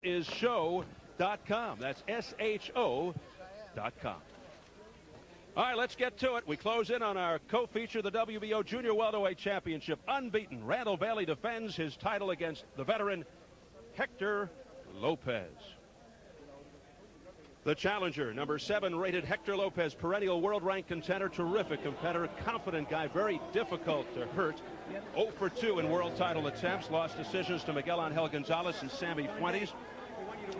is show.com. That's SHO.com. All right, let's get to it. We close in on our co-feature, the WBO Junior Welterweight Championship. Unbeaten, Randall Bailey defends his title against the veteran Hector Lopez. The challenger, number 7 rated Hector Lopez, perennial world-ranked contender, terrific competitor, confident guy, very difficult to hurt. 0 for 2 in world title attempts, lost decisions to Miguel Angel Gonzalez and Sammy Fuentes.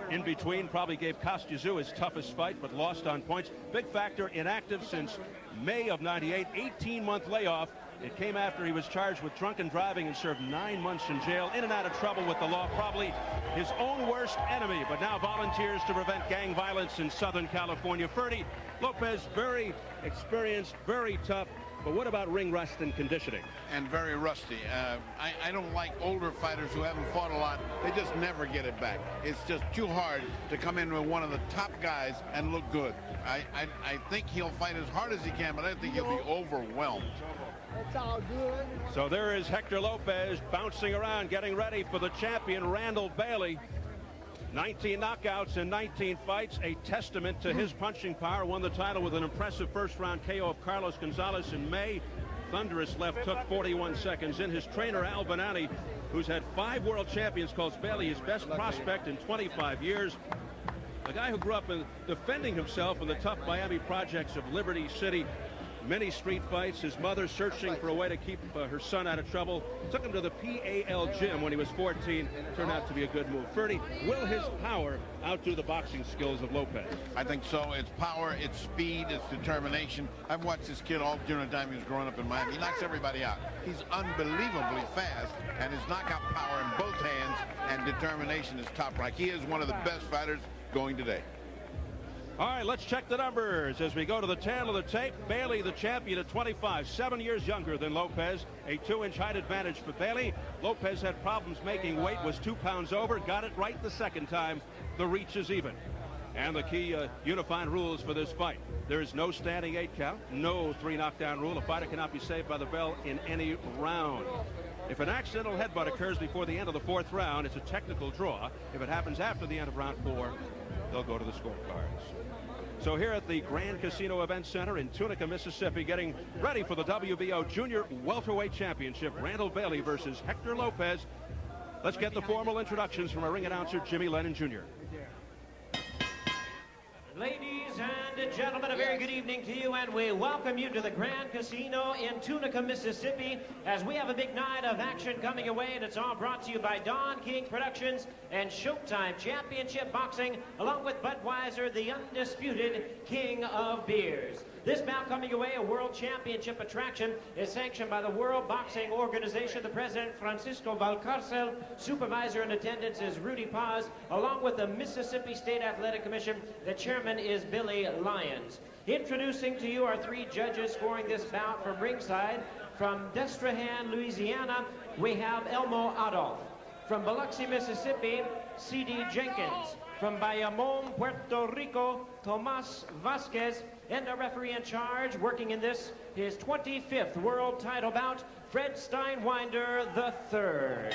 In between, probably gave Kostyazu his toughest fight, but lost on points. Big factor, inactive since May of '98, 18-month layoff. It came after he was charged with drunken driving and served 9 months in jail. In and out of trouble with the law, probably his own worst enemy, but now volunteers to prevent gang violence in Southern California. Ferdy Lopez, very experienced, very tough. But what about ring rust and conditioning? And very rusty. I don't like older fighters who haven't fought a lot. They just never get it back. It's just too hard to come in with one of the top guys and look good. I think he'll fight as hard as he can, but I think he'll be overwhelmed. That's all good. So there is Hector Lopez bouncing around, getting ready for the champion, Randall Bailey. 19 knockouts in 19 fights, a testament to his punching power. Won the title with an impressive first-round KO of Carlos Gonzalez in May. Thunderous left hook, 41 seconds in. His trainer, Al Bonani, who's had 5 world champions, calls Bailey his best prospect in 25 years. A guy who grew up defending himself in the tough Miami projects of Liberty City. Many street fights. His mother searching for a way to keep her son out of trouble. Took him to the PAL gym when he was 14. Turned out to be a good move. Ferdy, will his power outdo the boxing skills of Lopez? I think so. It's power, it's speed, it's determination. I've watched this kid all during the time he was growing up in Miami. He knocks everybody out. He's unbelievably fast, and his knockout power in both hands and determination is top rank. He is one of the best fighters going today. All right, let's check the numbers as we go to the tail of the tape. Bailey, the champion at 25, 7 years younger than Lopez. A 2-inch height advantage for Bailey. Lopez had problems making weight, was 2 pounds over, got it right the second time. The reach is even. And the key unifying rules for this fight. There is no standing 8 count, no 3 knockdown rule. A fighter cannot be saved by the bell in any round. If an accidental headbutt occurs before the end of the 4th round, it's a technical draw. If it happens after the end of round 4, they'll go to the scorecards. So here at the Grand Casino Event Center in Tunica, Mississippi, getting ready for the WBO Junior Welterweight Championship, Randall Bailey versus Hector Lopez. Let's get the formal introductions from our ring announcer, Jimmy Lennon Jr. Ladies and gentlemen, a very good evening to you, and we welcome you to the Grand Casino in Tunica, Mississippi, as we have a big night of action coming away, and it's all brought to you by Don King Productions and Showtime Championship Boxing, along with Budweiser, the undisputed king of beers. This bout coming away, a world championship attraction, is sanctioned by the World Boxing Organization. The president, Francisco Valcarcel, supervisor in attendance is Rudy Paz, along with the Mississippi State Athletic Commission. The chairman is Billy Lyons. Introducing to you our 3 judges scoring this bout from ringside. From Destrehan, Louisiana, we have Elmo Adolf. From Biloxi, Mississippi, C.D. Jenkins. From Bayamon, Puerto Rico, Tomas Vasquez. And a referee in charge, working in this, his 25th world title bout, Fred Steinwinder III.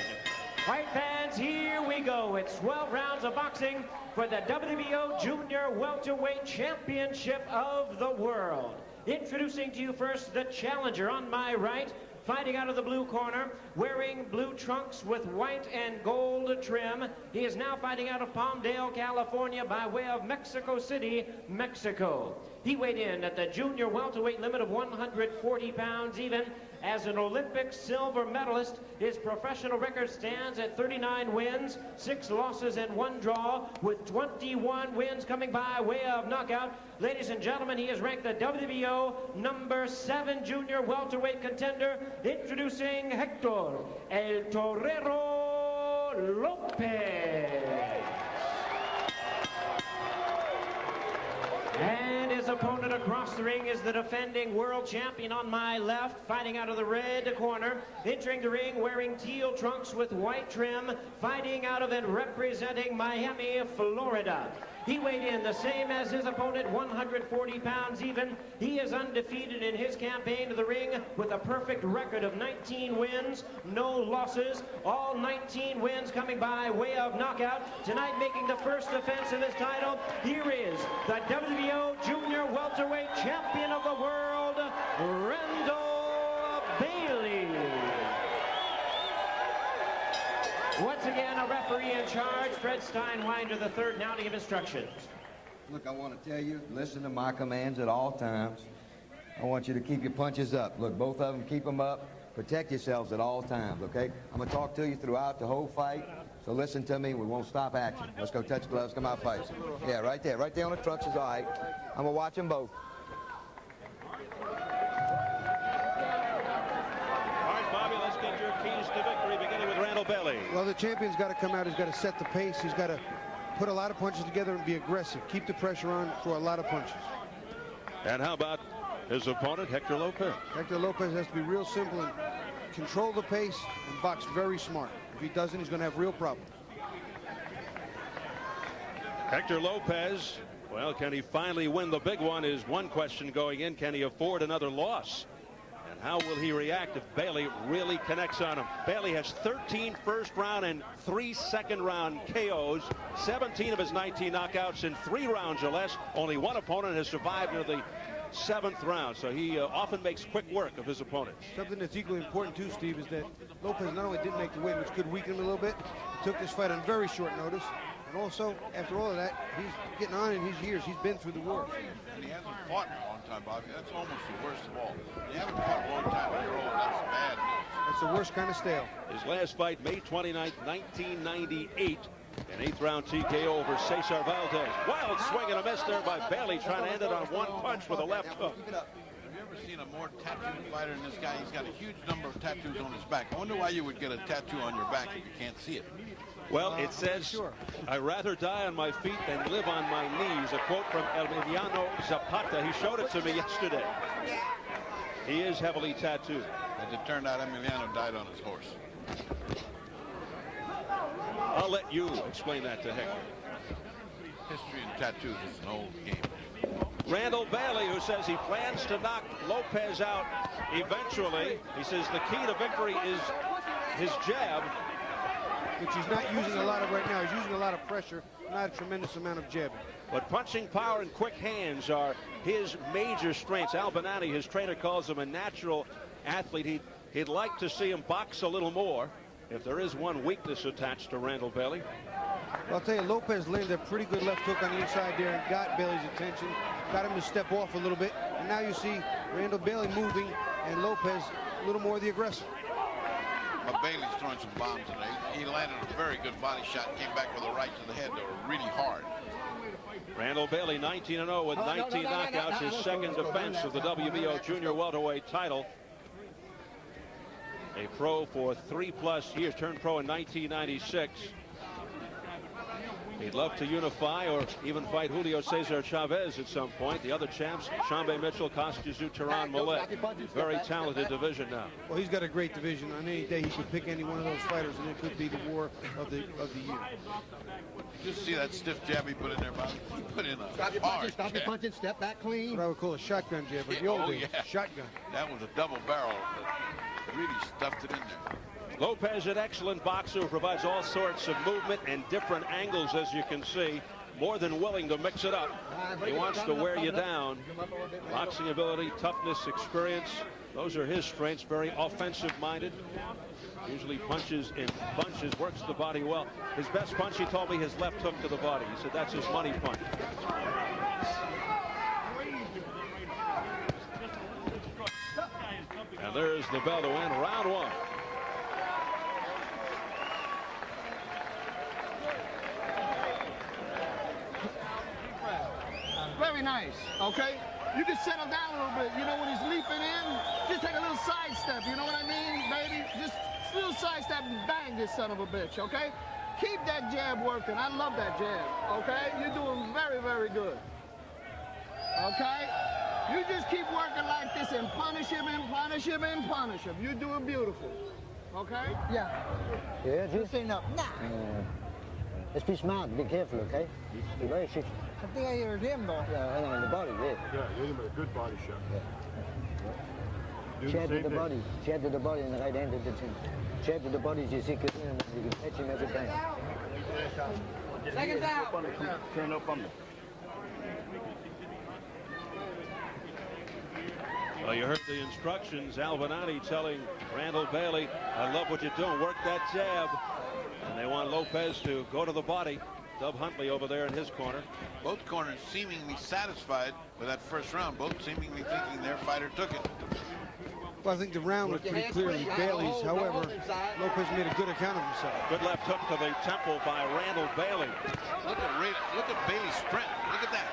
Fight fans, here we go. It's 12 rounds of boxing for the WBO Junior Welterweight Championship of the World. Introducing to you first the challenger on my right, fighting out of the blue corner, wearing blue trunks with white and gold trim. He is now fighting out of Palmdale, California, by way of Mexico City, Mexico. He weighed in at the junior welterweight limit of 140 pounds even. As an Olympic silver medalist, his professional record stands at 39 wins, 6 losses and 1 draw, with 21 wins coming by way of knockout. Ladies and gentlemen, he is ranked the WBO number 7 junior welterweight contender. Introducing Hector El Torero Lopez. And his opponent across the ring is the defending world champion on my left, fighting out of the red corner, entering the ring wearing teal trunks with white trim, fighting out of and representing Miami, Florida. He weighed in the same as his opponent, 140 pounds even. He is undefeated in his campaign to the ring with a perfect record of 19 wins, no losses. All 19 wins coming by way of knockout. Tonight making the first defense of his title, here is the WBO Junior Welterweight Champion of the World, Randall Bailey. Once again, a referee in charge, Fred Steinwinder III, now to give instructions. Look, I want to tell you, listen to my commands at all times. I want you to keep your punches up. Look, both of them, keep them up. Protect yourselves at all times, okay? I'm going to talk to you throughout the whole fight, so listen to me. We won't stop action. Let's go touch gloves, come out, fight. Yeah, right there on the trunks is all right. I'm going to watch them both. Bailey. Well, the champion's got to come out. He's got to set the pace. He's got to put a lot of punches together and be aggressive. Keep the pressure on for a lot of punches. And how about his opponent, Hector Lopez? Hector Lopez has to be real simple and control the pace and box very smart. If he doesn't, he's going to have real problems. Hector Lopez, well, can he finally win the big one is one question going in. Can he afford another loss? How will he react if Bailey really connects on him? Bailey has 13 first round and 3 second round KOs, 17 of his 19 knockouts in 3 rounds or less. Only one opponent has survived into the 7th round, so he often makes quick work of his opponents. Something that's equally important too, Steve, is that Lopez not only didn't make the weight, which could weaken him a little bit, took this fight on very short notice. And also, after all of that, he's getting on in his years. He's been through the war. And he hasn't fought in a long time, Bobby. That's almost the worst of all. You haven't fought a long time on your own. That's bad news. That's the worst kind of stale. His last fight, May 29th, 1998. An 8th round TKO over Cesar Valdez. Wild swing and a miss there by Bailey, trying to end it on one punch with a left hook. Have you ever seen a more tattooed fighter than this guy? He's got a huge number of tattoos on his back. I wonder why you would get a tattoo on your back if you can't see it. Well, it says, I'd rather die on my feet than live on my knees. A quote from Emiliano Zapata. He showed it to me yesterday. He is heavily tattooed. As it turned out, Emiliano died on his horse. I'll let you explain that to Hector. History and tattoos is an old game. Randall Bailey, who says he plans to knock Lopez out eventually. He says the key to victory is his jab, which he's not using a lot of right now. He's using a lot of pressure, not a tremendous amount of jabbing. But punching power and quick hands are his major strengths. Al Bonani, his trainer, calls him a natural athlete. He'd like to see him box a little more if there is one weakness attached to Randall Bailey. Well, I'll tell you, Lopez landed a pretty good left hook on the inside there and got Bailey's attention, got him to step off a little bit. And now you see Randall Bailey moving and Lopez a little more the aggressor. But Bailey's throwing some bombs today. He landed a very good body shot and came back with a right to the head that were really hard. Randall Bailey 19-0 with 19 knockouts, his second defense of the WBO Junior Welterweight title. A pro for 3+ years, turned pro in 1996. He'd love to unify or even fight Julio Cesar Chavez at some point. The other champs, Shambe Mitchell, Kostya Tzuran Millet. Very talented division now. Well, he's got a great division. On any day, he could pick any one of those fighters, and it could be the war of the year. Just see that stiff jab he put in there, Bobby. He put in a Stop your punching, stop your punching, step back clean. What I would call a shotgun jab, but the old days, shotgun. That was a double barrel that really stuffed it in there. Lopez, an excellent boxer who provides all sorts of movement and different angles, as you can see. More than willing to mix it up. He wants to wear you down. Boxing ability, toughness, experience. Those are his strengths. Very offensive-minded. Usually punches in bunches, works the body well. His best punch, he told me, his left hook to the body. He said that's his money punch. And there's the bell to end round one. Very nice, okay? You can settle down a little bit. You know, when he's leaping in, just take a little side step. You know what I mean, baby? Just a little side step and bang this son of a bitch, okay? Keep that jab working. I love that jab, okay? You're doing very, very good, okay? You just keep working like this and punish him and punish him and punish him. You're doing beautiful, okay? Yeah. Yeah, Just enough. Nah. Let's be smart. Be careful, okay? Be very sick. I think I heard him, though. Yeah, hang on, in the body, yeah. Yeah, hit him with a good body shot. Yeah. Chair to the body. Chair to the body and the right hand to the chin. Chair to the body is you see, and you can catch him every time. Second down. Turn up on him. Well, you heard the instructions. Alvinati telling Randall Bailey, I love what you're doing. Work that jab. And they want Lopez to go to the body. Dub Huntley over there in his corner. Both corners seemingly satisfied with that first round. Both seemingly thinking their fighter took it. Well, I think the round was pretty clearly Bailey's. However, Lopez made a good account of himself. Good left hook to the temple by Randall Bailey. Look at Bailey's strength. Look at that.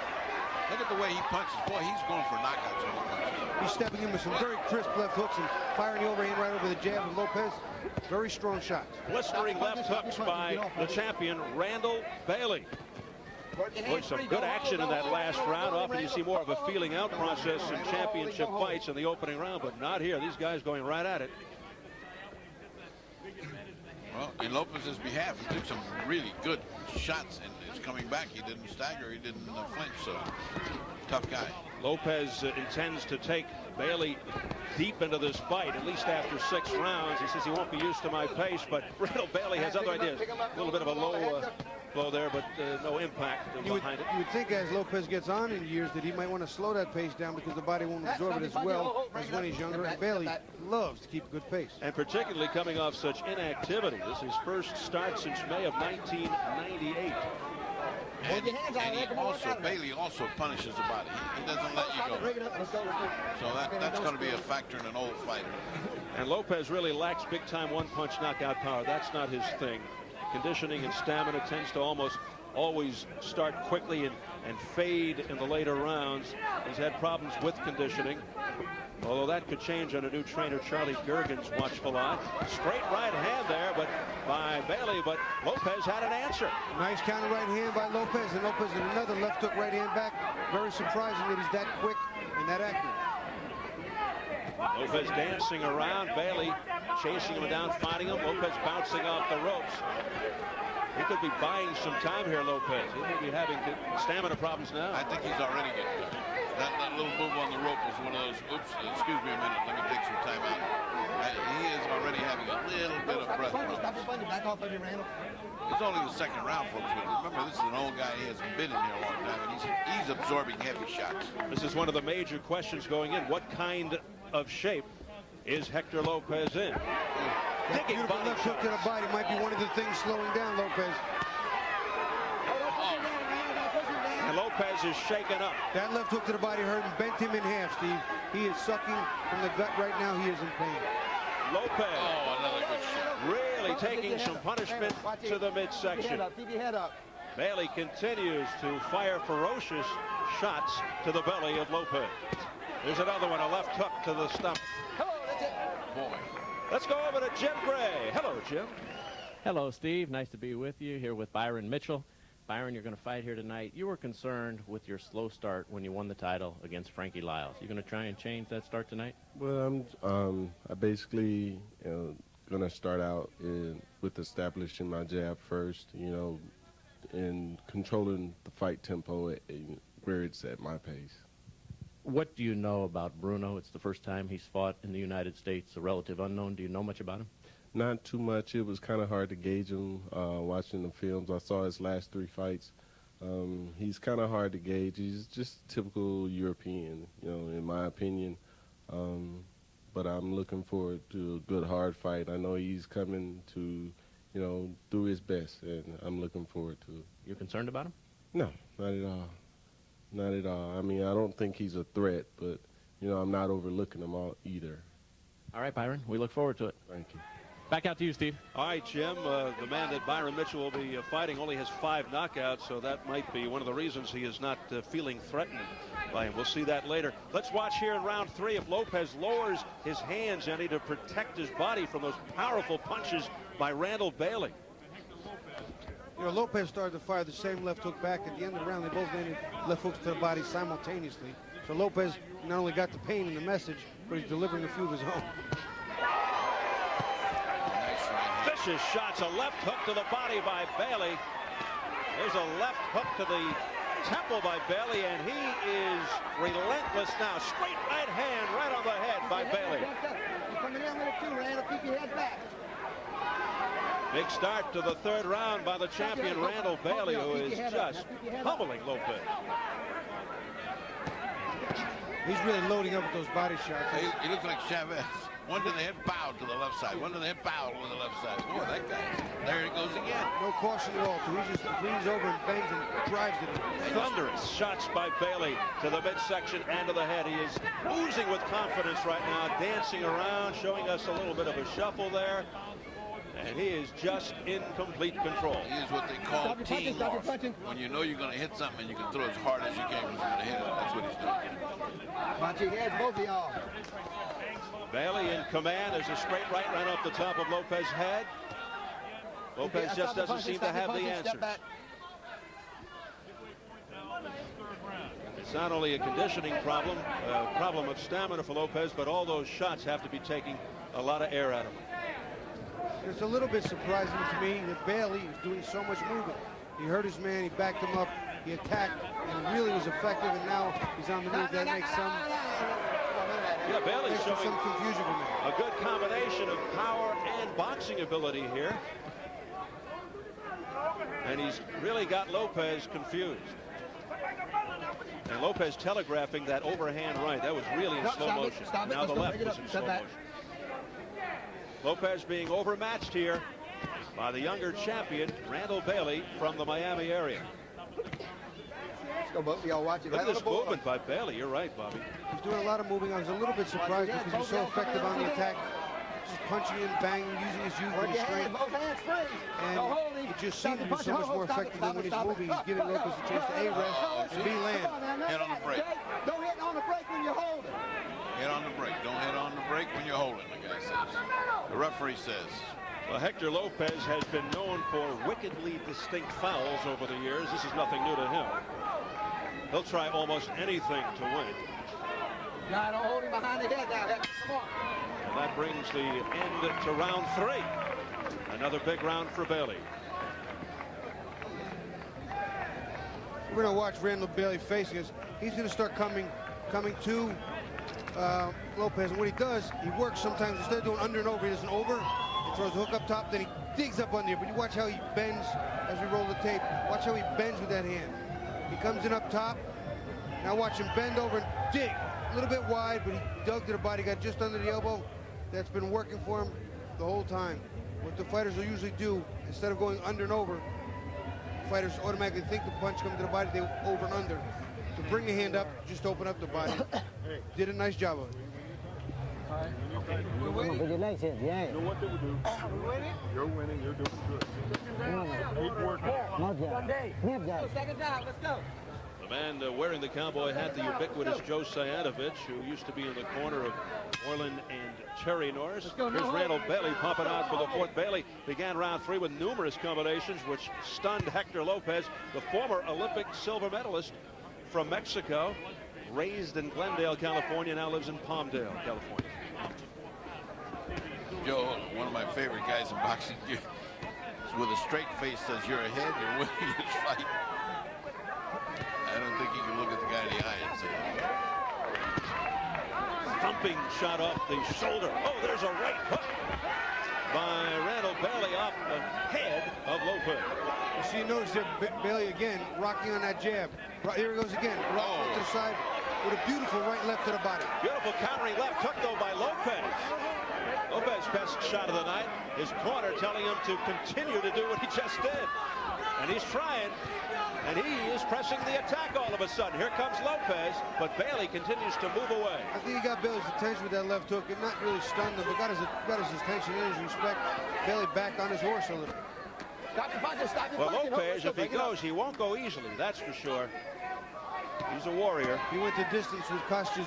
Look at the way he punches. Boy, he's going for knockouts when he punches. He's stepping in with some very crisp left hooks and firing the overhand right over the jab of Lopez. Very strong shots. Blistering left hooks by the champion, Randall Bailey. Boy, some good action in that last round. Often you see more of a feeling out process in championship fights in the opening round, but not here. These guys going right at it. Well, in Lopez's behalf, he took some really good shots, and it's coming back. He didn't stagger. He didn't flinch, so tough guy. Lopez intends to take Bailey deep into this fight, at least after 6 rounds. He says he won't be used to my pace, but Randall Bailey has other ideas. A little bit of a low blow there, but no impact behind it. You would think as Lopez gets on in years that he might want to slow that pace down because the body won't absorb it as well as when he's younger. And Bailey loves to keep a good pace. And particularly coming off such inactivity. This is his first start since May of 1998. And Bailey also punishes the body. He doesn't let you go. So that's going to be a factor in an old fighter. And Lopez really lacks big-time one-punch knockout power. That's not his thing. Conditioning and stamina tends to almost always start quickly and fade in the later rounds. He's had problems with conditioning, although that could change under new trainer Charlie Gergen's watchful eye. Straight right hand there, but by Bailey, but Lopez had an answer. Nice counter right hand by Lopez, and Lopez in another left hook right hand back. Very surprising that he's that quick and that accurate. Lopez dancing around, Bailey chasing him down, finding him. Lopez bouncing off the ropes. He could be buying some time here, Lopez. He may be having stamina problems now. I think he's already getting there. That little move on the rope was one of those, oops, excuse me a minute, let me take some time out. He is already having a little bit of breath problems. It's only the second round, folks. But remember, this is an old guy. He hasn't been in here a long time, and he's absorbing heavy shots. This is one of the major questions going in. What kind of shape is Hector Lopez in? That beautiful left hook to the body might be one of the things slowing down Lopez. And Lopez is shaken up. That left hook to the body hurt and bent him in half, Steve. He is sucking from the gut right now. He is in pain. Lopez. Oh, another good shot. Really taking some punishment to the midsection. Keep your head up. Bailey continues to fire ferocious shots to the belly of Lopez. There's another one, a left hook to the stomach. Boy. Let's go over to Jim Gray. Hello, Jim. Hello, Steve. Nice to be with you here with Byron Mitchell. Byron, you're going to fight here tonight. You were concerned with your slow start when you won the title against Frankie Lyles. You going to try and change that start tonight? Well, I basically going to start out with establishing my jab first, and controlling the fight tempo where it's at my pace. What do you know about Bruno? It's the first time he's fought in the United States, a relative unknown. Do you know much about him? Not too much. It was kind of hard to gauge him watching the films. I saw his last 3 fights. He's kind of hard to gauge. He's just typical European, in my opinion. But I'm looking forward to a good, hard fight. I know he's coming to, do his best, and I'm looking forward to it. You're concerned about him? No, not at all. Not at all. I mean, I don't think he's a threat, but, I'm not overlooking him either. All right, Byron, we look forward to it. Thank you. Back out to you, Steve. All right, Jim. The man that Byron Mitchell will be fighting only has 5 knockouts, so that might be one of the reasons he is not feeling threatened by him. We'll see that later. Let's watch here in round 3 if Lopez lowers his hands any to protect his body from those powerful punches by Randall Bailey. Lopez started to fire the same left hook back at the end of the round. They both landed left hooks to the body simultaneously. So Lopez not only got the pain and the message, but he's delivering a few of his own. Vicious shots, a left hook to the body by Bailey. There's a left hook to the temple by Bailey, and he is relentless now. Straight right hand right on the head by Bailey. You're coming in with it too, Randall. Keep your head back. Big start to the third round by the champion Randall Bailey, who is just pummeling Lopez. He's really loading up with those body shots. He looks like Chavez. One to the head, bow to the left side. One to the head, bow to the left side. Boy, that guy. There it goes again. No caution at all. He just leans over and bangs and drives it. Thunderous shots by Bailey to the midsection and to the head. He is oozing with confidence right now, dancing around, showing us a little bit of a shuffle there. And he is just in complete control. He is what they call team morph. When you know you're going to hit something and you can throw as hard as you can when you're going to hit it. That's what he's doing. Watch your heads, both of y'all. Bailey in command. There's a straight right off the top of Lopez's head. Lopez just doesn't seem to have the answer. It's not only a conditioning problem, a problem of stamina for Lopez, but all those shots have to be taking a lot of air out of him. It's a little bit surprising to me that Bailey is doing so much movement. He hurt his man, he backed him up, he attacked, and really was effective, and now he's on the move. That makes some... Yeah, Bailey's showing some confusion for me. A good combination of power and boxing ability here. And he's really got Lopez confused. And Lopez telegraphing that overhand right. That was really in slow motion. Now the left is in slow motion. Lopez being overmatched here by the younger champion, Randall Bailey, from the Miami area. Let's go, both of y'all watch it. Look at this movement by Bailey. You're right, Bobby. He's doing a lot of moving. I was a little bit surprised because he was so effective on the attack. Just punching and banging, using his youth and his strength. And it just seemed to be so much more effective than when he's moving. He's giving Lopez a chance to A-rest and B-land. Hit on the break. Don't hit on the break when you're holding. Hit on the break. Don't hit on the break when you're holding, the guy says. The referee says. Well, Hector Lopez has been known for wickedly distinct fouls over the years. This is nothing new to him. He'll try almost anything to win. Now, don't hold him behind the head now. Come on. And that brings the end to round 3. Another big round for Bailey. We're going to watch Randall Bailey facing us. He's going to start coming to Lopez, and what he does, he works sometimes. Instead of doing under and over, he does an over, he throws a hook up top, then he digs up under here. But you watch how he bends as we roll the tape. Watch how he bends with that hand. He comes in up top. Now watch him bend over and dig. A little bit wide, but he dug to the body, got just under the elbow. That's been working for him the whole time. What the fighters will usually do, instead of going under and over, fighters automatically think the punch comes to the body, they over and under. To bring the hand up, just open up the body. Did a nice job of it. You're winning. You're winning. You're doing good. Keep working. Second down. Let's go. The man wearing the cowboy hat, the ubiquitous Joe Sayanovich, who used to be in the corner of Orland and Terry Norris. Here's Randall Bailey popping out for the fourth. Bailey began round 3 with numerous combinations, which stunned Hector Lopez, the former Olympic silver medalist from Mexico, raised in Glendale, California, now lives in Palmdale, California. Joe, one of my favorite guys in boxing, with a straight face says, you're ahead, you're winning this fight. I don't think you can look at the guy in the eye and say that. Thumping shot off the shoulder. Oh, there's a right hook by Randall Bailey off the head of Lopez. You see, notice that Bailey again rocking on that jab. Right, here he goes again. Right to the side with a beautiful right left to the body. Beautiful countering left hook though by Lopez. Lopez's best shot of the night. His corner telling him to continue to do what he just did. And he's trying. And he is pressing the attack all of a sudden. Here comes Lopez, but Bailey continues to move away. I think he got Bailey's attention with that left hook. It not really stunned him, but got his attention and his respect. Bailey back on his horse a little. Well, Lopez, if he goes, he won't go easily. That's for sure. He's a warrior. He went the distance with Kostya.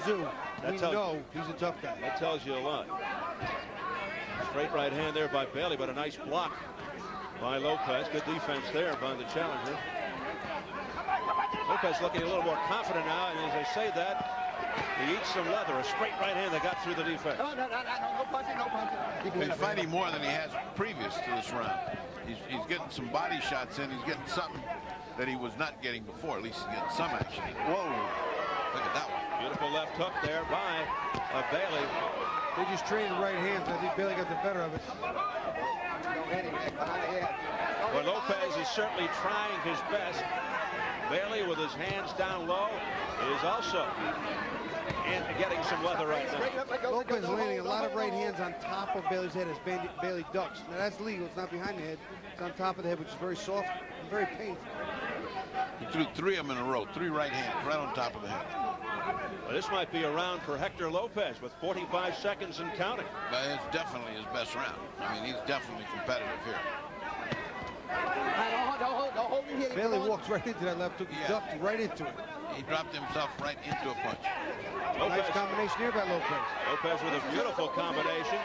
We know he's a tough guy. That tells you a lot. Straight right hand there by Bailey, but a nice block by Lopez. Good defense there by the challenger. Lopez looking a little more confident now, and as I say that, he eats some leather. A straight right hand that got through the defense. No punching, no punching. He's fighting more than he has previous to this round. He's getting some body shots in. He's getting something that he was not getting before. At least he's getting some action. Whoa. Look at that one. Beautiful left hook there by Bailey. They just traded right hands. I think Bailey got the better of it. Well, Lopez is certainly trying his best. Bailey, with his hands down low, is also getting some weather right now. Lopez is landing a lot of right hands on top of Bailey's head as Bailey ducks. Now that's legal. It's not behind the head. It's on top of the head, which is very soft and very painful. He threw 3 of them in a row. 3 right hands right on top of the head. Well, this might be a round for Hector Lopez with 45 seconds and counting. But it's definitely his best round. I mean, he's definitely competitive here. Bailey walks right into that left hook. He ducked right into it. He dropped himself right into a punch. Nice combination here by Lopez. Lopez with a beautiful combination.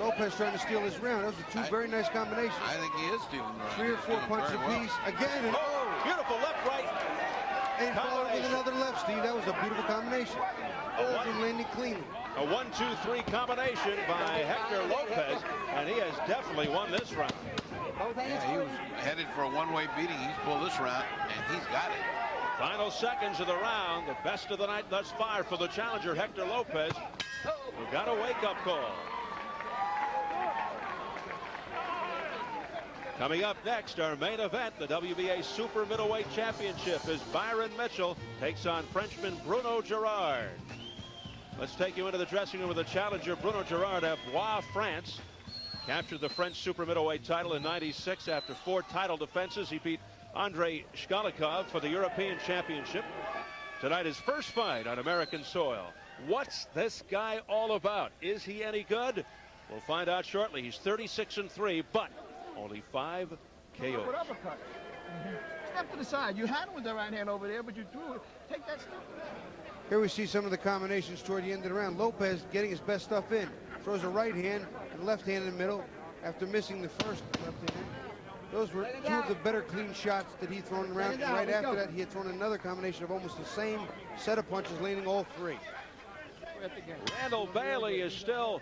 Lopez trying to steal his round. Those are 2 very nice combinations. I think he is stealing the round. 3 or 4 punches apiece. Again. And beautiful left right. And followed with another left, Steve. That was a beautiful combination. Landing cleanly. A 1-2-3 combination by Hector Lopez, and he has definitely won this round. Yeah, he was headed for a one-way beating. He's pulled this round, and he's got it. Final seconds of the round, the best of the night thus far for the challenger, Hector Lopez. We've got a wake-up call. Coming up next, our main event, the WBA Super Middleweight Championship, as Byron Mitchell takes on Frenchman Bruno Gerard. Let's take you into the dressing room with the challenger, Bruno Gerard of Blois, France. Captured the French Super Middleweight title in '96 after 4 title defenses. He beat Andrei Shkalikov for the European Championship. Tonight, his first fight on American soil. What's this guy all about? Is he any good? We'll find out shortly. He's 36-3, but only 5 KOs. Step to the side. You had him with the right hand over there, but you threw it. Take that step. Here we see some of the combinations toward the end of the round. Lopez getting his best stuff in. Throws a right hand and left hand in the middle after missing the first left hand. Those were 2 of the better clean shots that he'd thrown around. And right after that, he had thrown another combination of almost the same set of punches, landing all 3. Randall Bailey is still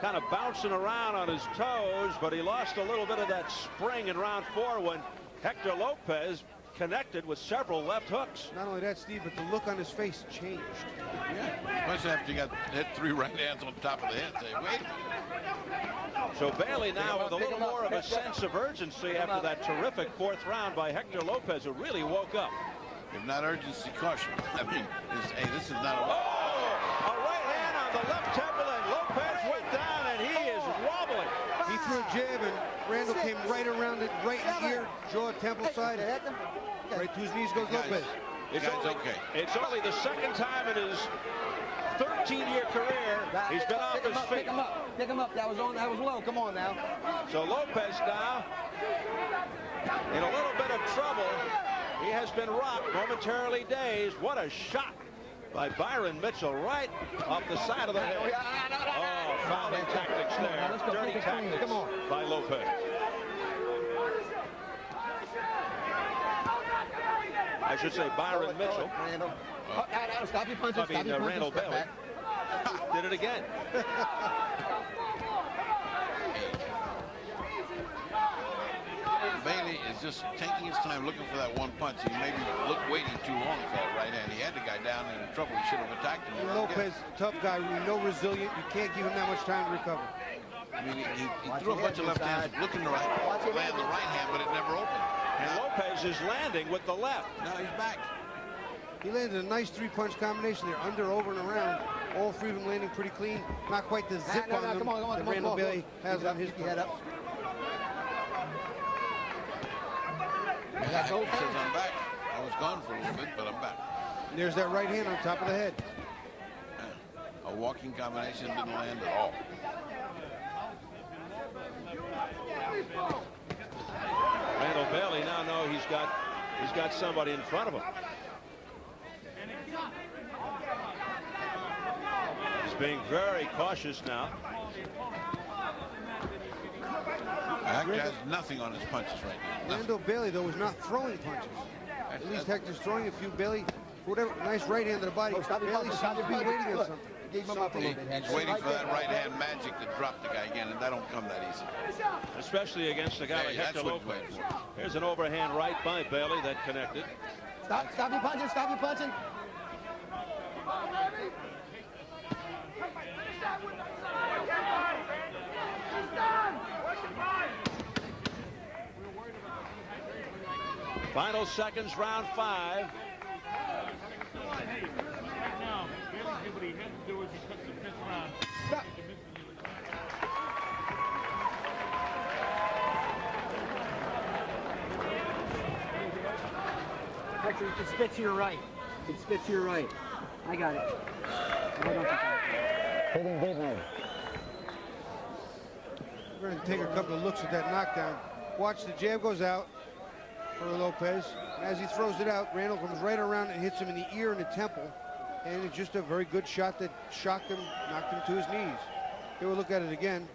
kind of bouncing around on his toes, but he lost a little bit of that spring in round 4 when Hector Lopez connected with several left hooks. Not only that, Steve, but the look on his face changed. Yeah, especially after you got hit 3 right hands on top of the head. Say, wait. So Bailey now with a little more of a sense of urgency after that terrific 4th round by Hector Lopez, who really woke up. If not urgency, caution. I mean, hey, this is not a... A right hand on the left temple, and Lopez went down, and he is wobbling. He threw a jab, and Randall came right around it, right in ear, jaw, temple side. Right to his knees goes Lopez. It's only the 2nd time in his 13-year career he's been off his feet. Pick him up. That was low. Come on now. So Lopez now in a little bit of trouble. He has been rocked, momentarily dazed. What a shot by Byron Mitchell right off the side of the head. Oh, fouling tactics there. Dirty tactics by Lopez. I should say Byron Mitchell. Stop your punches. I mean, Randall Bailey did it again. Bailey is just taking his time looking for that one punch. He maybe waiting too long for that right hand. He had the guy down in trouble. He should have attacked him. Lopez, tough guy, we know resilient. You can't give him that much time to recover. I mean, he threw a bunch of left hands, looking to land the right hand, but it never opened. And Lopez is landing with the left. Now he's back. He landed a nice 3-punch combination there, under, over, and around. All 3 of them landing pretty clean. Not quite the zip on them that Randall Bailey has on his head up. Yeah, he says, I'm back. I was gone for a little bit, but I'm back. And there's that right hand on top of the head. A walking combination didn't land at all. Randall Bailey now know he's got somebody in front of him. He's being very cautious now. Hector has nothing on his punches right now. Randall Bailey, though, is not throwing punches. At least Hector's throwing a few. Bailey, whatever, nice right hand to the body. Bailey seems to be waiting on something. Keep him up a little bit, Hector. He's waiting for that right-hand magic to drop the guy again, and that don't come that easy. Especially against a guy like Hector Lopez. Here's an overhand right by Bailey that connected. Stop your punching, stop your punching. Final seconds, round 5. Now, Bailey did what he had to do as he took the 5th round. Hector, you can spit to your right. You can spit to your right. I got it. Hitting big man. We're going to take a couple of looks at that knockdown. Watch, the jab goes out for Lopez. As he throws it out, Randall comes right around and hits him in the ear and the temple. And it's just a very good shot that shocked him, knocked him to his knees. Here we'll look at it again.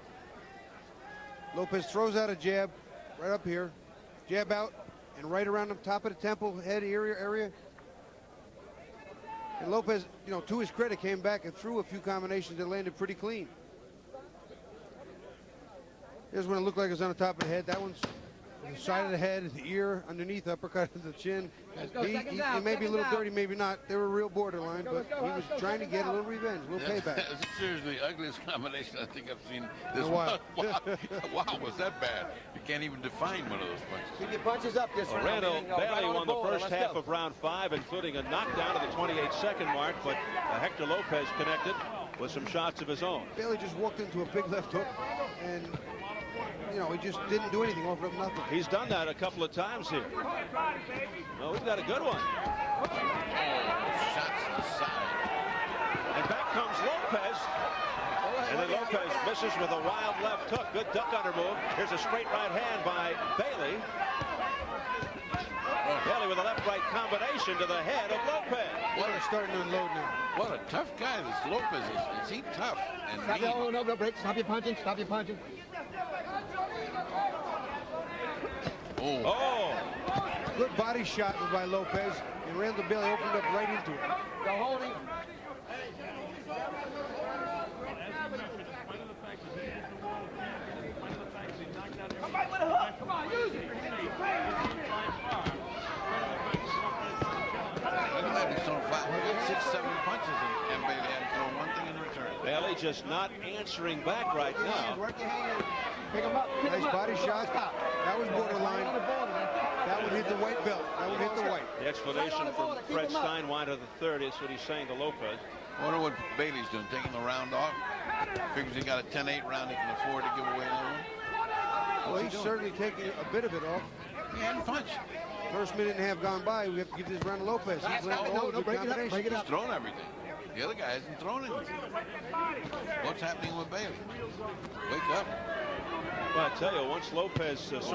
Lopez throws out a jab right up here. Jab out and right around the top of the temple, head area. And Lopez, you know, to his credit, came back and threw a few combinations that landed pretty clean. Here's one that looked like it was on the top of the head. That one's on the side of the head, the ear, underneath, uppercut to the chin. He may be a little dirty, maybe not. They were real borderline, but he was trying to get a little revenge, a little payback. That's seriously the ugliest combination I think I've seen this one. Wow, was that bad? You can't even define one of those punches. Keep your punches up this round. Randall Bailey won the first half of round 5, including a knockdown at the 28-second mark, but Hector Lopez connected with some shots of his own. Bailey just walked into a big left hook, and you know, he just didn't do anything, offered up nothing. He's done that a couple of times here. Oh, we've got a good one. Shots to the side. And back comes Lopez. And then Lopez misses with a wild left hook. Good duck under move. Here's a straight right hand by Bailey. Bailey with a left-right combination to the head of Lopez. What a starting to unload now. What a tough guy this Lopez is. Is he tough and mean? No break. Stop your punching. Stop your punching. Oh. Good body shot by Lopez, and Randall Bailey opened up right into it. Go holding. Come back with a hook. Come on, use it. Look at that. He's thrown 6, 7 punches, and Bailey hadn't thrown one thing in return. Bailey just not answering back right now. Work your hands. Pick him up. Nice body shot. That was borderline. That would hit the white belt. That would hit the white. The explanation from Fred Steinweiner III is what he's saying to Lopez. I wonder what Bailey's doing, taking the round off. Figures he got a 10-8 round, he can afford to give away another one. Well, he's certainly taking a bit of it off. He hadn't punched. First minute and a half gone by, we have to give this round to Lopez. He's landing all good combinations. He's thrown everything. The other guy hasn't thrown anything. What's happening with Bailey? Wake up. Well, I tell you, once Lopez there's a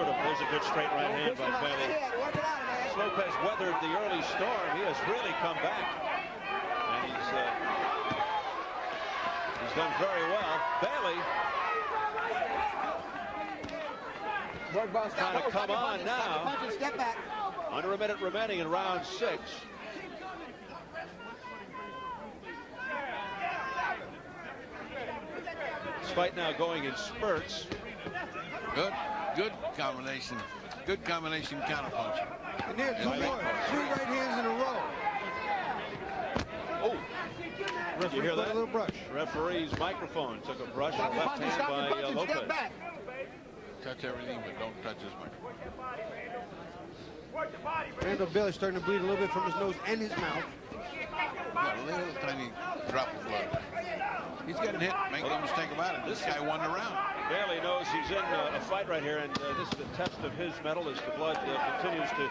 good straight right hand by Bailey. Once Lopez weathered the early storm, he has really come back. And he's done very well. Bailey trying to come on now. Step back. Under a minute remaining in round 6. This fight now going in spurts. Good combination. Good combination counterpunching. And there, 2 more. 3 right hands in a row. Oh. Did you hear that? A little brush. Referee's microphone took a brush and left hand by Lopez. Touch everything, but don't touch his microphone. Randall Bailey starting to bleed a little bit from his nose and his mouth. Got a little tiny drop of blood. He's getting hit. Make no mistake about it. This guy won the round. Bailey knows he's in a fight right here, and this is a test of his mettle as the blood continues to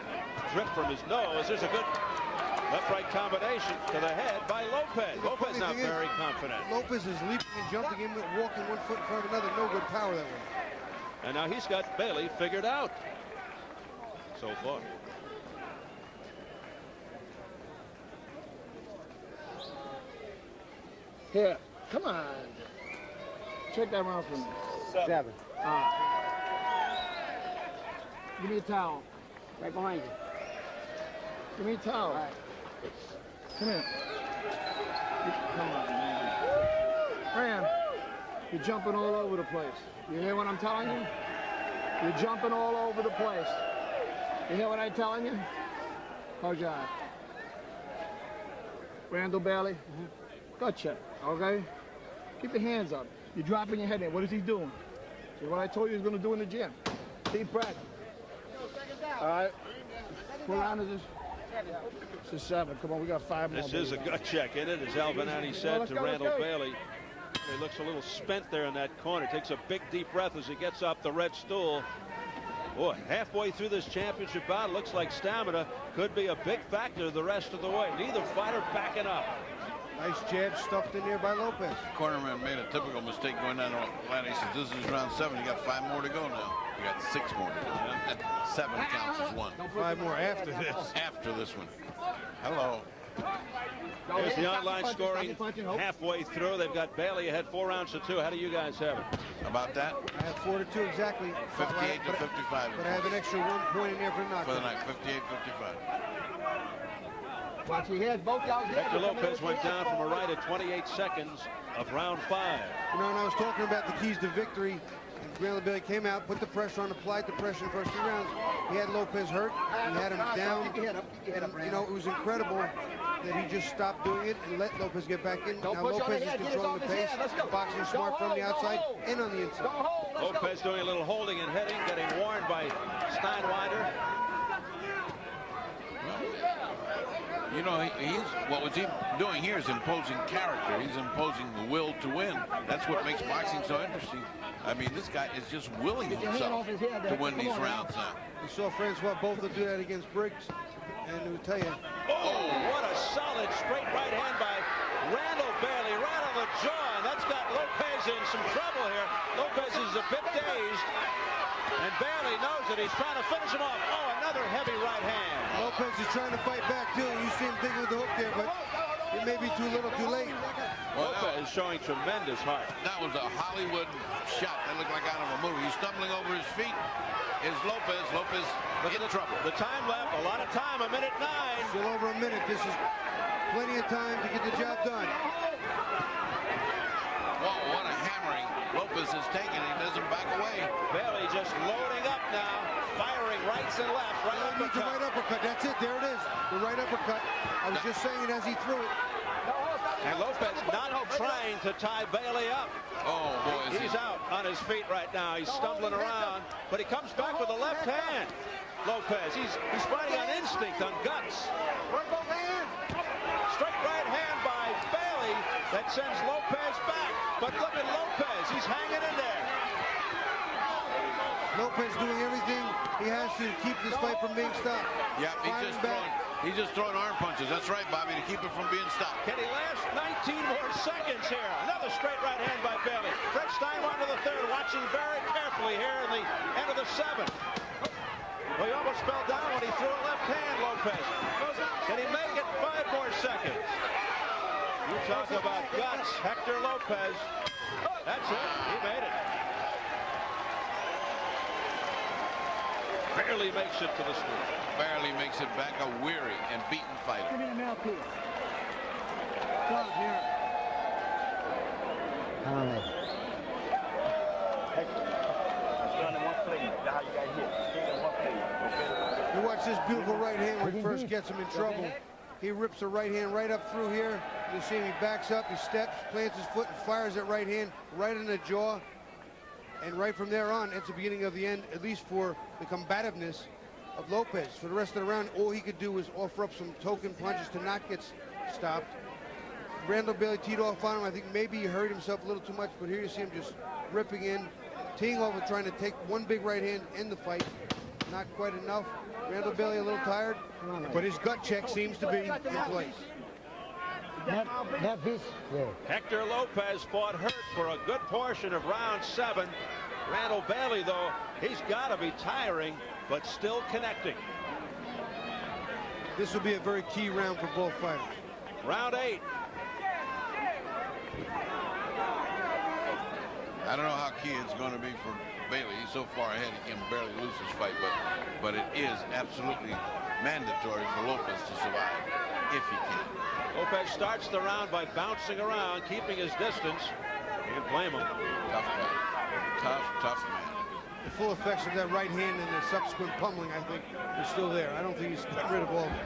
drip from his nose. There's a good left-right combination to the head by Lopez. Lopez not very confident. Lopez is leaping and jumping in, walking one foot in front of another. No good power that way. And now he's got Bailey figured out so far. Here, come on. Check that round for me. 7. Give me a towel. Right behind you. Give me a towel. All right. Come here. Come on, man. Ram, you're jumping all over the place. You hear what I'm telling you? You're jumping all over the place. You hear what I'm telling you? How's your eye? Randall Bailey, gut check, okay? Keep your hands up. You're dropping your head in. What is he doing? See what I told you he's going to do in the gym. Deep breath. All right. What round is this? This is 7. Come on, we got 5 more. This is a gut check, isn't it? As Alvinati said to Randall Bailey. He looks a little spent there in that corner. Takes a big deep breath as he gets off the red stool. Boy, halfway through this championship bout, looks like stamina could be a big factor the rest of the way. Neither fighter backing up. Nice jab stuffed in there by Lopez. Cornerman made a typical mistake going down the line. He said, this is round 7. You got 5 more to go now. You got 6 more to go. 7 counts as 1. 5 more after this. After this one. Hello. Here's the online scoring halfway through. They've got Bailey ahead 4 rounds to 2. How do you guys have it? About that? I have 4 to 2 exactly. 58 to 55. But I have an extra 1 point in there for the knockout. For the night, 58-55. Watch your head, both y'all's heads. Hector Lopez went down from a right at 28 seconds of round 5. You know, and I was talking about the keys to victory. And Randall Bailey came out, put the pressure on, applied the pressure in the first 3 rounds. He had Lopez hurt. He had him down. And, you know, it was incredible that he just stopped doing it and let Lopez get back in. Now Lopez is controlling the pace. Boxing smart from the outside and on the inside. Lopez doing a little holding and heading, getting warned by Steinwinder. You know, what was he doing here is imposing character. He's imposing the will to win. That's what makes boxing so interesting. I mean, this guy is just willing himself to win these rounds now. We saw Francois both do that against Briggs. And I will tell you. Oh, what a solid straight right hand by Randall Bailey, right on the jaw. And that's got Lopez in some trouble here. Lopez is a bit dazed. And Bailey knows that he's trying to finish him off. Oh, another heavy right hand. Lopez is trying to fight back, too. You see him digging with the hook there, but it may be too little too late. Well, Lopez is showing tremendous heart. That was a Hollywood shot. That looked like out of a movie. He's stumbling over his feet. Is Lopez. Lopez in trouble. The time left, a lot of time, 1:09. Still over a minute. This is plenty of time to get the job done. Whoa, what a hammering Lopez is taking. He doesn't back away. Bailey just loading up now, firing rights and left. Right uppercut. The right uppercut. That's it. There it is. The right uppercut. I was just saying it as he threw it. And Lopez not trying to tie Bailey up. Oh, boy. He's out on his feet right now. He's stumbling around, but he comes back with the left hand. Lopez, he's fighting on instinct, on guts. Straight right hand by Bailey that sends Lopez back. But look at Lopez. He's hanging in there. Lopez doing everything he has to keep this fight from being stopped. Yeah, he's just throwing arm punches. That's right, Bobby, to keep it from being stopped. Can he last 19 more seconds here? Another straight right hand by Bailey. Fred Steinwinder the third, watching very carefully here in the end of the 7th. Well, he almost fell down when he threw a left hand, Lopez. Can he make it 5 more seconds? You talk about guts, Hector Lopez. That's it. He made it. Barely makes it to the street. Barely makes it back, a weary and beaten fighter. Give me the mouthpiece. Come here. You watch this beautiful right hand where he first gets him in trouble. He rips the right hand right up through here. You see him, he backs up, he steps, plants his foot, and fires that right hand right in the jaw. And right from there on, it's the beginning of the end, at least for the combativeness of Lopez. For the rest of the round, all he could do was offer up some token punches to not get stopped. Randall Bailey teed off on him. I think maybe he hurt himself a little too much, but here you see him just ripping in, teeing off and trying to take one big right hand in the fight. Not quite enough. Randall Bailey a little tired, but his gut check seems to be in place. Hector Lopez fought hurt for a good portion of round 7. Randall Bailey, though, he's got to be tiring, but still connecting. This will be a very key round for both fighters. Round 8. I don't know how key it's going to be for Bailey. He's so far ahead he can barely lose his fight, but it is absolutely mandatory for Lopez to survive if he can. Lopez starts the round by bouncing around, keeping his distance. Can't blame him. Tough guy. Tough man. The full effects of that right hand and the subsequent pummeling, I think, are still there. I don't think he's got rid of all of them.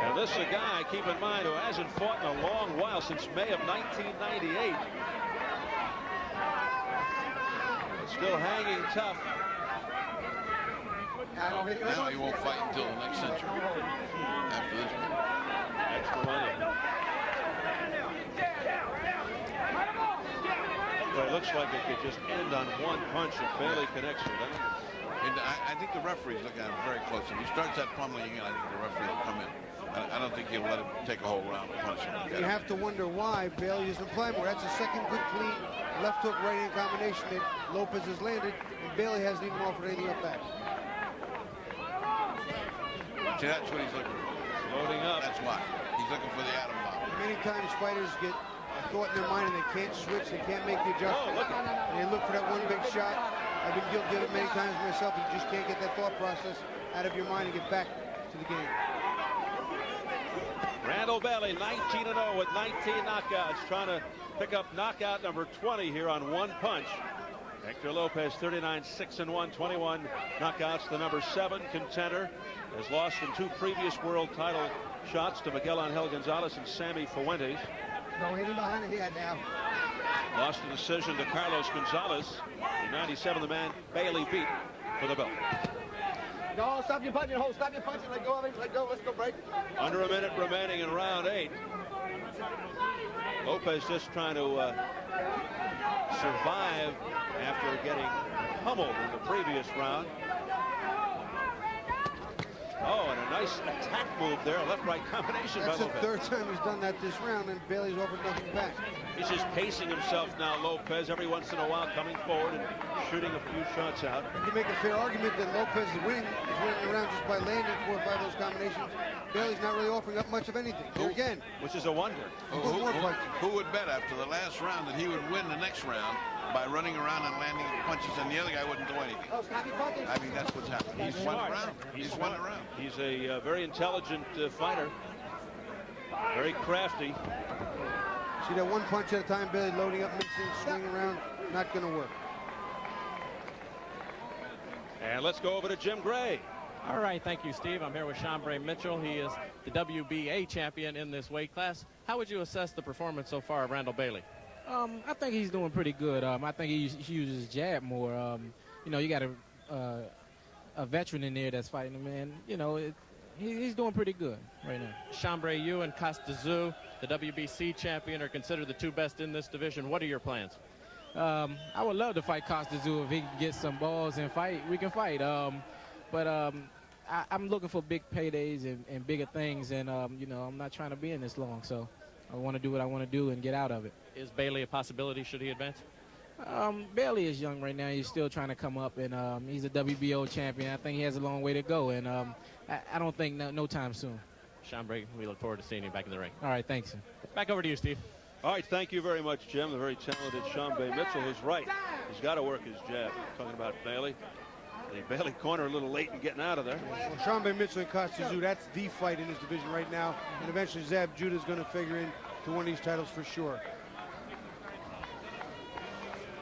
And this is a guy, keep in mind, who hasn't fought in a long while, since May of 1998. But still hanging tough. Now he won't fight until the next century. After this one. Next millennium. Well, it looks like it could just end on one punch if Bailey connects it. And I think the referee's looking at him very close. If he starts that pummeling again, I think the referee will come in. I don't think he'll let him take a whole round of punching. You have to wonder why Bailey isn't playing more. That's the second good clean left hook right hand combination that Lopez has landed, and Bailey hasn't even offered anything up back. See, that's what he's looking for. Loading up. That's why. He's looking for the atom bomb. Many times fighters get a thought in their mind and they can't switch, they can't make the adjustment. And they look for that one big shot. I've been guilty of it many times myself. You just can't get that thought process out of your mind and get back to the game. Randall Bailey, 19-0 with 19 knockouts, trying to pick up knockout number 20 here on one punch. Hector Lopez, 39-6-1, 21 knockouts. The number 7 contender has lost in 2 previous world title shots to Miguel Angel Gonzalez and Sammy Fuentes. Don't hit him behind the head now. Lost a decision to Carlos Gonzalez. In 97, the man Bailey beat for the belt. No, stop your punching, hold, stop your punching, let go of him, let go, let's go break. Under a minute remaining in round 8. Lopez just trying to survive after getting pummeled in the previous round. Oh, and a nice attack move there, left-right combination That's by the Lopez. third time he's done that this round, and Bailey's offered nothing back. He's just pacing himself now, Lopez, every once in a while coming forward and shooting a few shots out. You can make a fair argument that Lopez is winning the round just by landing 4 or 5 of those combinations. Bailey's not really offering up much of anything. Here again. Which is a wonder. Who would bet after the last round that he would win the next round by running around and landing punches, and the other guy wouldn't do anything? I mean, that's what's happening. He's won the round. He's won the round. He's a very intelligent fighter. Very crafty. See that one punch at a time, Bailey loading up, mixing, swinging around, not going to work. And let's go over to Jim Gray. All right, thank you, Steve. I'm here with Chambray Mitchell. He is the WBA champion in this weight class. How would you assess the performance so far of Randall Bailey? I think he's doing pretty good. I think he uses his jab more. You know, you got a veteran in there that's fighting him, and you know, he's doing pretty good right now. Chambray, you and Costa, the WBC champion, are considered the 2 best in this division. What are your plans? I would love to fight Costa if he can get some balls and fight. We can fight. But I'm looking for big paydays and bigger things, and you know, I'm not trying to be in this long, so I want to do what I want to do and get out of it. Is Bailey a possibility should he advance? Bailey is young right now. He's still trying to come up, and he's a WBO champion. I think he has a long way to go, and I don't think no time soon. Chambray, we look forward to seeing you back in the ring. All right, thanks. Back over to you, Steve. All right, thank you very much, Jim. The very talented Chambray Mitchell is right. He's got to work his jab. Talking about Bailey. The Bailey corner a little late in getting out of there. Well, Chambray Mitchell and Costa, that's the fight in this division right now, and eventually Zab Judah is going to figure in to one of these titles for sure.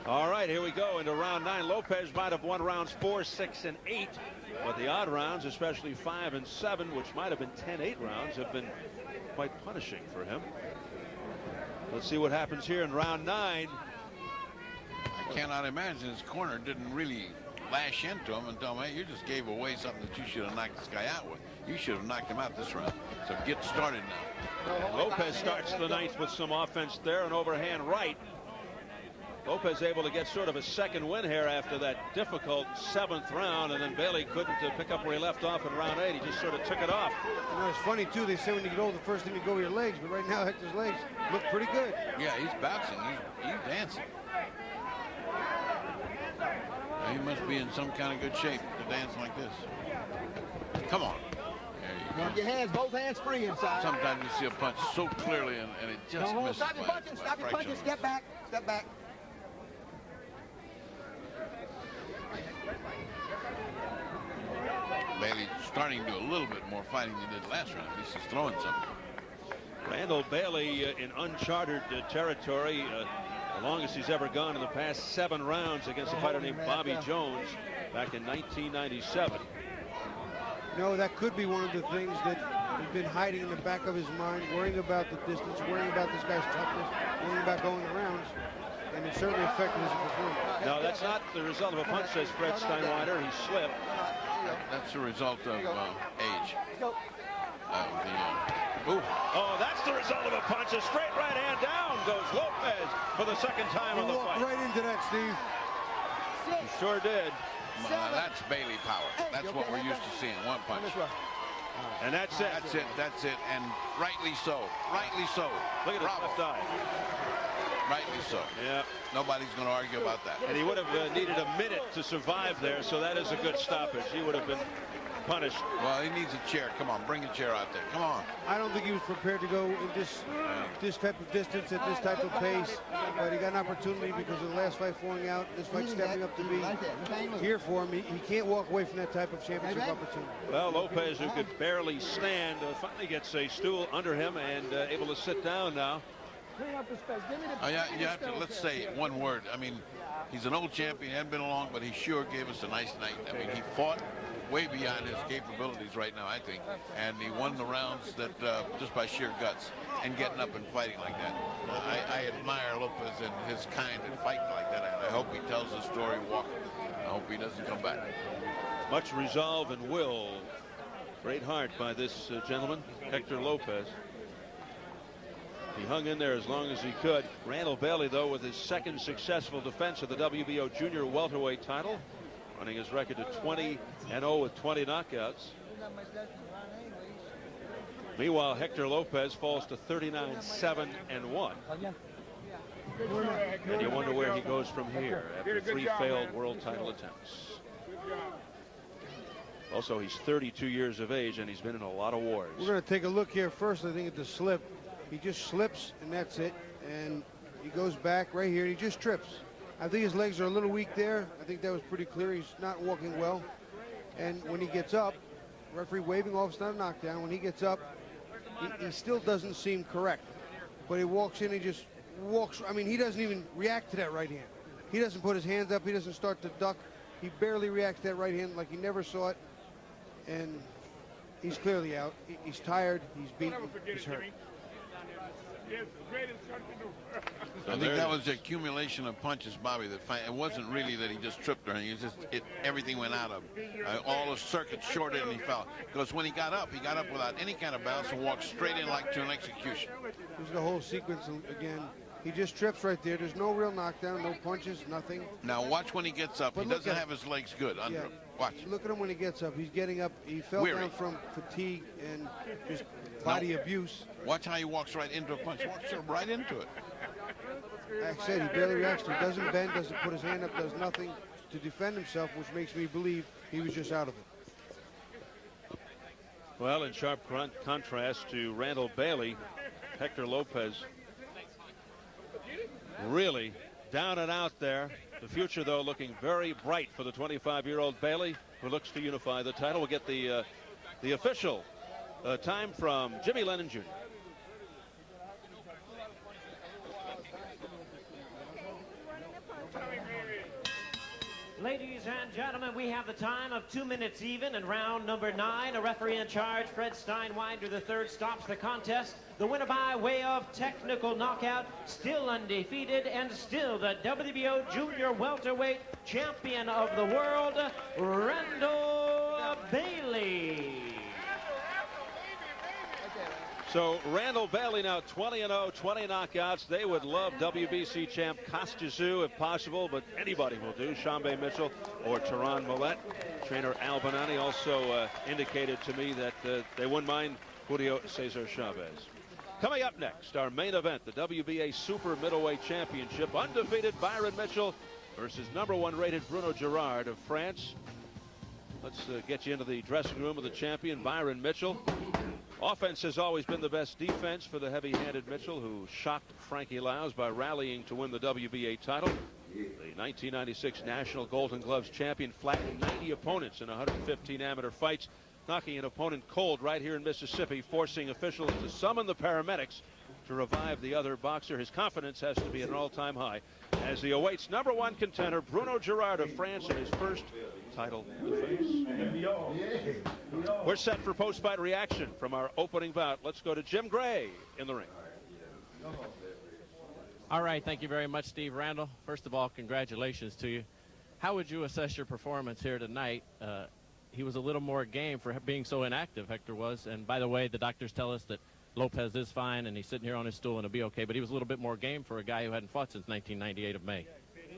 All right, here we go into round 9. Lopez might have won rounds 4, 6, and 8, but the odd rounds, especially 5 and 7, which might have been 10-8 rounds, have been quite punishing for him. Let's see what happens here in round 9. I cannot imagine his corner didn't really lash into him and tell him, hey, you just gave away something that you should have knocked this guy out with. You should have knocked him out this round. So get started now. Lopez starts the 9th with some offense there, an overhand right. Lopez able to get sort of a second win here after that difficult 7th round, and then Bailey couldn't pick up where he left off in round 8. He just sort of took it off. You know, it's funny, too. They say when you get old, the first thing to go with your legs, but right now Hector's legs look pretty good. Yeah, he's bouncing. He's dancing. He must be in some kind of good shape to dance like this. Come on. There you go. Your hands, both hands free inside. Sometimes you see a punch so clearly and it just misses. Stop your punching, stop your punching, step back, step back. Bailey's starting to do a little bit more fighting than he did last round. At least he's throwing something. Randall Bailey in uncharted territory. The longest he's ever gone in the past 7 rounds against a fighter named Bobby Jones back in 1997. No, that could be one of the things that has been hiding in the back of his mind, worrying about the distance, worrying about this guy's toughness, worrying about going the rounds, and it certainly affected his performance. No, that's not the result of a punch, says Fred Steinwinder. He slipped. That's the result of age. Oh, that's the result of a punch. A straight right hand down goes Lopez for the second time He of the walked fight. right into that, Steve. He sure did. That's Bailey power. That's what we're used to seeing. One punch. And that's it. That's it. That's it. And rightly so. Rightly so. Look at his left eye. Rightly so. Yeah. Nobody's going to argue about that. And he would have needed a minute to survive there, so that is a good stoppage. He would have been punished. Well, he needs a chair. Come on, bring a chair out there. Come on. I don't think he was prepared to go in this type of distance at this type of pace, but he got an opportunity because of the last fight falling out. This fight stepping up to be here for him. He can't walk away from that type of championship opportunity. Well, Lopez, who could barely stand, finally gets a stool under him and able to sit down now. You have to, let's say one word. I mean, he's an old champion, hadn't been along, but he sure gave us a nice night. I mean, he fought way beyond his capabilities right now, I think, and he won the rounds that just by sheer guts and getting up and fighting like that. I admire Lopez and his kind of fighting like that, and I hope he tells the story walking. I hope he doesn't come back. Much resolve and will. Great heart by this gentleman, Hector Lopez. He hung in there as long as he could. Randall Bailey, though, with his second successful defense of the WBO junior welterweight title, running his record to 20-0 with 20 knockouts. Meanwhile, Hector Lopez falls to 39-7-1. And you wonder where he goes from here after 3 failed world title attempts. Also, he's 32 years of age, and he's been in a lot of wars. We're going to take a look here first, I think, at the slip. He just slips, and that's it. And he goes back right here, and he just trips. I think his legs are a little weak there. I think that was pretty clear. He's not walking well. And when he gets up, referee waving off, it's not a knockdown. When he gets up, he still doesn't seem correct. But he walks in, he just walks. I mean, he doesn't even react to that right hand. He doesn't put his hands up. He doesn't start to duck. He barely reacts to that right hand like he never saw it. And he's clearly out. He's tired. He's beaten. He's hurt. I think that was the accumulation of punches, Bobby. That it wasn't really that he just tripped or anything. Everything went out of him. All the circuits shorted and he fell. Because when he got up without any kind of balance and walked straight in like to an execution. There's the whole sequence again. He just trips right there. There's no real knockdown, no punches, nothing. Now watch when he gets up. He doesn't have his legs good under him. Watch. Look at him when he gets up. He's getting up. He fell down from fatigue and just body abuse. Watch how he walks right into a punch. Walks right into it. Like I said, he barely reacts to it. Doesn't bend, doesn't put his hand up, does nothing to defend himself, which makes me believe he was just out of it. Well, in sharp contrast to Randall Bailey, Hector Lopez really down and out there. The future, though, looking very bright for the 25-year-old Bailey, who looks to unify the title. We'll get the official time from Jimmy Lennon Jr. Ladies and gentlemen, we have the time of 2 minutes even in round number 9. A referee in charge, Fred Steinwinder III, stops the contest. The winner by way of technical knockout, still undefeated and still the WBO junior welterweight champion of the world, Randall Bailey. So Randall Bailey now 20-0, 20 knockouts. They would love WBC champ Kostya if possible, but anybody will do. Shambe Mitchell or Tehran Millette. Trainer Al Banani also indicated to me that they wouldn't mind Julio Cesar Chavez. Coming up next, our main event, the WBA Super Middleweight Championship. Undefeated Byron Mitchell versus #1 rated Bruno Gerard of France. Let's get you into the dressing room of the champion, Byron Mitchell. Offense has always been the best defense for the heavy-handed Mitchell, who shocked Frankie Lyles by rallying to win the WBA title. The 1996 National Golden Gloves champion flattened 90 opponents in 115 amateur fights, knocking an opponent cold right here in Mississippi, forcing officials to summon the paramedics to revive the other boxer. His confidence has to be at an all-time high as he awaits #1 contender Bruno Girard of France in his first title defense. We're set for post-fight reaction from our opening bout. Let's go to Jim Gray in the ring. All right, thank you very much, Steve. Randall, first of all, congratulations to you. How would you assess your performance here tonight? He was a little more game for being so inactive, Hector was. And by the way, the doctors tell us that Lopez is fine and he's sitting here on his stool and he'll be okay, but he was a little bit more game for a guy who hadn't fought since 1998 of May.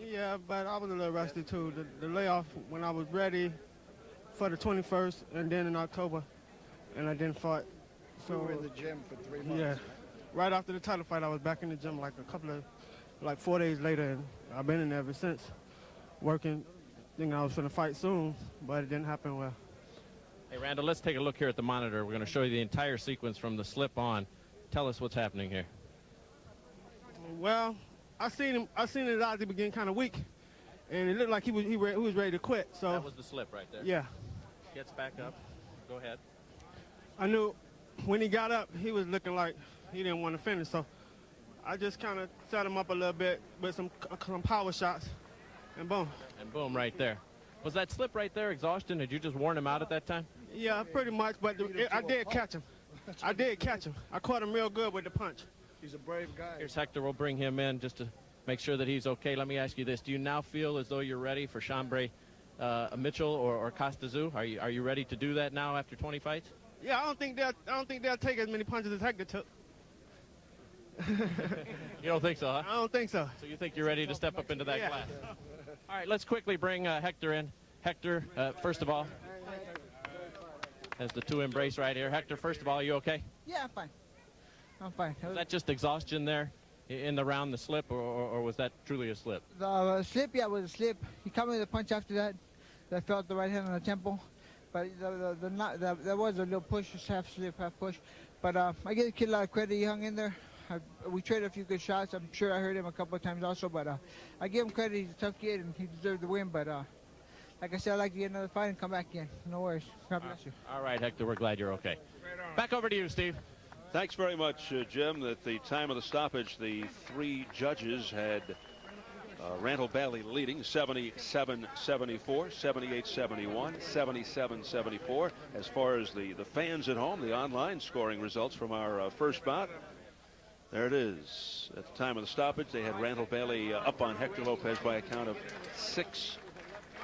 Yeah, but I was a little rusty too. The layoff when I was ready for the 21st and then in October, and I didn't fight. So we were in the gym for 3 months. Yeah, right after the title fight, I was back in the gym like 4 days later, and I've been in there ever since, working. Thinking I was going to fight soon, but it didn't happen well. Hey, Randall, let's take a look here at the monitor. We're going to show you the entire sequence from the slip on. Tell us what's happening here. Well, I seen his eyes begin kind of weak, and it looked like he was ready to quit. So that was the slip right there. Yeah. Gets back up. Go ahead. I knew when he got up, he was looking like he didn't want to finish. So I just kind of set him up a little bit with some power shots, and boom. And boom, right there. Was that slip right there exhaustion? Did you just warn him out at that time? Yeah, pretty much, but I did catch him. I did catch him. I caught him real good with the punch. He's a brave guy. Here's Hector. We'll bring him in just to make sure that he's okay. Let me ask you this. Do you now feel as though you're ready for Chambre Mitchell or Costazoo? Are you ready to do that now after 20 fights? Yeah, I don't think they'll take as many punches as Hector took. You don't think so, huh? I don't think so. So you think you're ready to step up into that class? All right, let's quickly bring Hector in. Hector, first of all, has the two embrace right here. Hector, first of all, are you okay? Yeah, I'm fine. I'm fine. Was that just exhaustion there in the round, the slip, or was that truly a slip? The slip, yeah, it was a slip. He caught me with a punch after that. I felt the right hand on the temple. But there was a little push, half slip, half push. But I give the kid a lot of credit. He hung in there. We traded a few good shots. I'm sure I hurt him a couple of times also. But I give him credit. He's a tough kid, and he deserved the win. But like I said, I'd like to get another fight and come back again. No worries. God bless you. All right, Hector, we're glad you're okay. Back over to you, Steve. Thanks very much, Jim. At the time of the stoppage, the three judges had Randall Bailey leading 77-74, 78-71, 77-74. As far as the fans at home, the online scoring results from our first bout, there it is. At the time of the stoppage, they had Randall Bailey up on Hector Lopez by a count of 6-1.